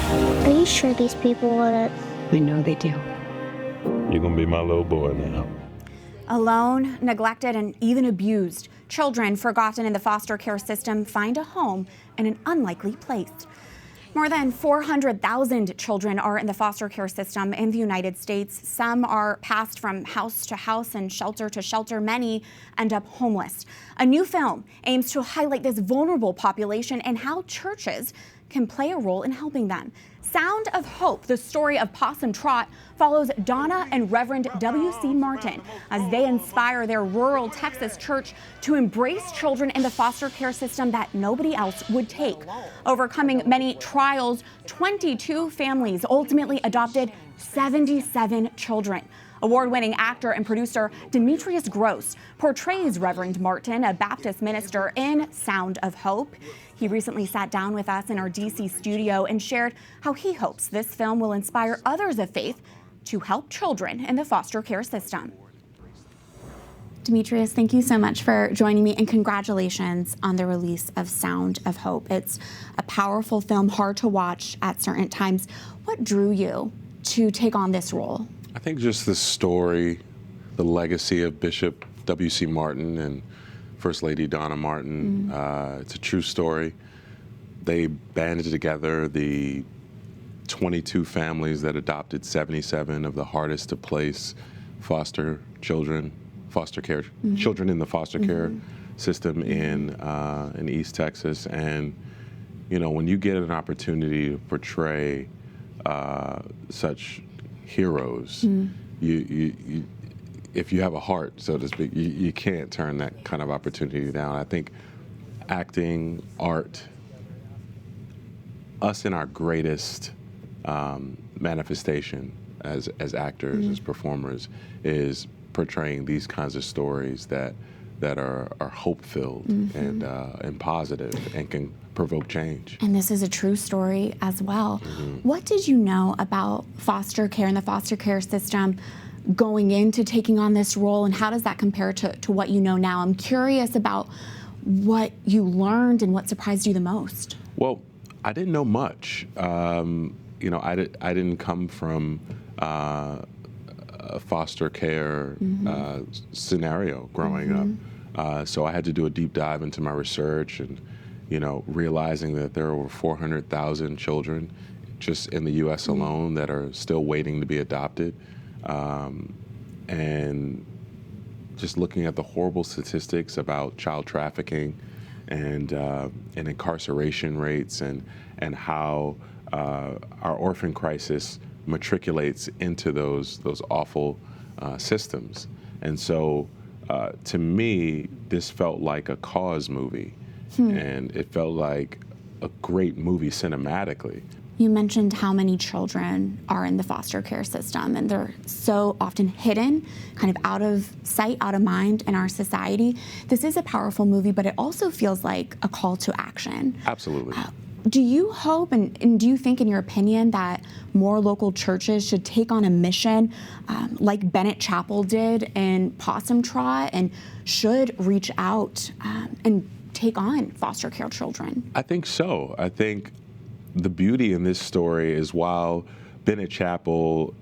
Are you sure these people want it? I know they do. You're gonna be my little boy now. Alone, neglected, and even abused, children forgotten in the foster care system find a home in an unlikely place. More than 400,000 children are in the foster care system in the United States. Some are passed from house to house and shelter to shelter. Many end up homeless. A new film aims to highlight this vulnerable population and how churches can play a role in helping them. Sound of Hope, the story of Possum Trot, follows Donna and Reverend W.C. Martin as they inspire their rural Texas church to embrace children in the foster care system that nobody else would take. Overcoming many trials, 22 families ultimately adopted 77 children. Award-winning actor and producer Demetrius Grosse portrays Reverend Martin, a Baptist minister, in Sound of Hope. He recently sat down with us in our DC studio and shared how he hopes this film will inspire others of faith to help children in the foster care system. Demetrius, thank you so much for joining me, and congratulations on the release of Sound of Hope. It's a powerful film, hard to watch at certain times. What drew you to take on this role? I think just the story, the legacy of Bishop W.C. Martin and First Lady Donna Martin. It's a true story. They banded together the 22 families that adopted 77 of the hardest to place foster care children in the foster care system in East Texas. And you know, when you get an opportunity to portray such heroes, you if you have a heart, so to speak, you can't turn that kind of opportunity down. I think acting, art, us in our greatest manifestation as actors, as performers, is portraying these kinds of stories that are hope-filled and positive and can provoke change. And this is a true story as well. What did you know about foster care and the foster care system going into taking on this role, and how does that compare to what you know now? I'm curious about what you learned and what surprised you the most. Well, I didn't know much. You know, I didn't come from a foster care scenario growing up. So I had to do a deep dive into my research and, you know, realizing that there are over 400,000 children just in the U.S. alone that are still waiting to be adopted. And just looking at the horrible statistics about child trafficking and incarceration rates and how our orphan crisis matriculates into those awful systems. And so to me, this felt like a cause movie, and it felt like a great movie cinematically. You mentioned how many children are in the foster care system, and they're so often hidden, kind of out of sight, out of mind in our society. This is a powerful movie, but it also feels like a call to action. Absolutely. Do you hope and do you think, in your opinion, that more local churches should take on a mission like Bennett Chapel did in Possum Trot, and should reach out and take on foster care children? I think so. I think the beauty in this story is, while Bennett Chapel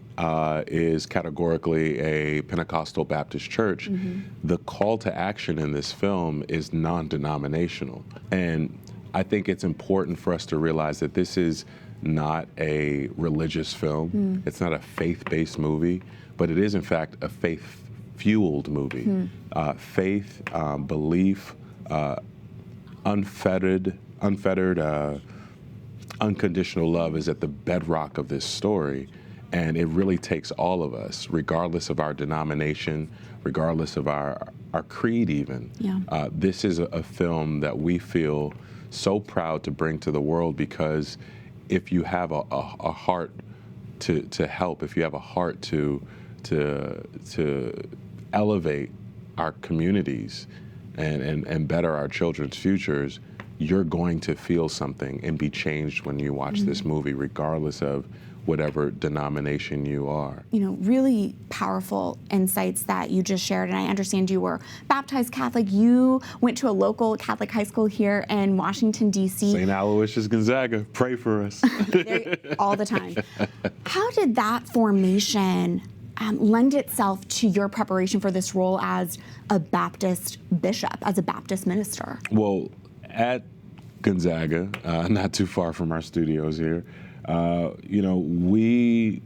is categorically a Pentecostal Baptist church, the call to action in this film is non-denominational. And I think it's important for us to realize that this is not a religious film. It's not a faith-based movie, but it is in fact a faith-fueled movie. Faith, belief, unfettered, unconditional love is at the bedrock of this story. And it really takes all of us, regardless of our denomination, regardless of our creed even. This is a film that we feel so proud to bring to the world, because if you have a heart to help, if you have a heart to elevate our communities and better our children's futures, you're going to feel something and be changed when you watch this movie, regardless of whatever denomination you are. You know, really powerful insights that you just shared. And I understand you were baptized Catholic. You went to a local Catholic high school here in Washington, D.C. St. Aloysius Gonzaga, pray for us. All the time. How did that formation lend itself to your preparation for this role as a Baptist bishop, as a Baptist minister? Well, at Gonzaga, not too far from our studios here, you know, we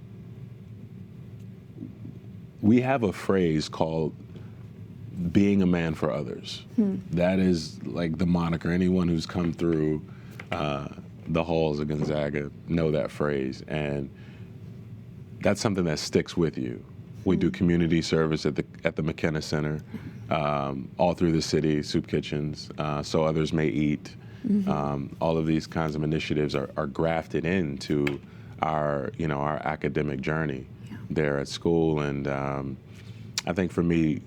have a phrase called being a man for others. That is like the moniker. Anyone who's come through the halls of Gonzaga know that phrase, and that's something that sticks with you. We do community service at the McKenna Center, all through the city, soup kitchens, so others may eat. All of these kinds of initiatives are grafted into our academic journey there at school. And I think for me,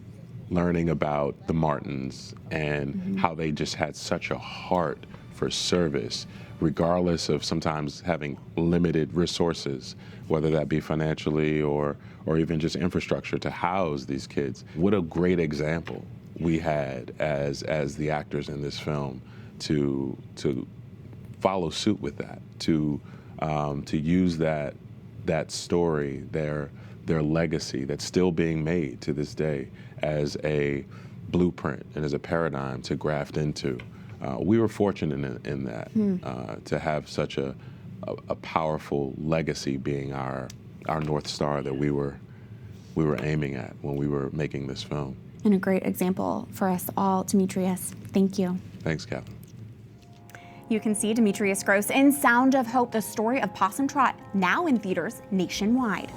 learning about the Martins and how they just had such a heart for service, regardless of sometimes having limited resources, whether that be financially or even just infrastructure to house these kids. What a great example we had as the actors in this film to follow suit with that, to use that story, their legacy that's still being made to this day as a blueprint and as a paradigm to graft into. We were fortunate in that, to have such a powerful legacy being our North Star that we were aiming at when we were making this film. And a great example for us all. Demetrius, thank you. Thanks, Catherine. You can see Demetrius Grosse in Sound of Hope, the story of Possum Trot, now in theaters nationwide.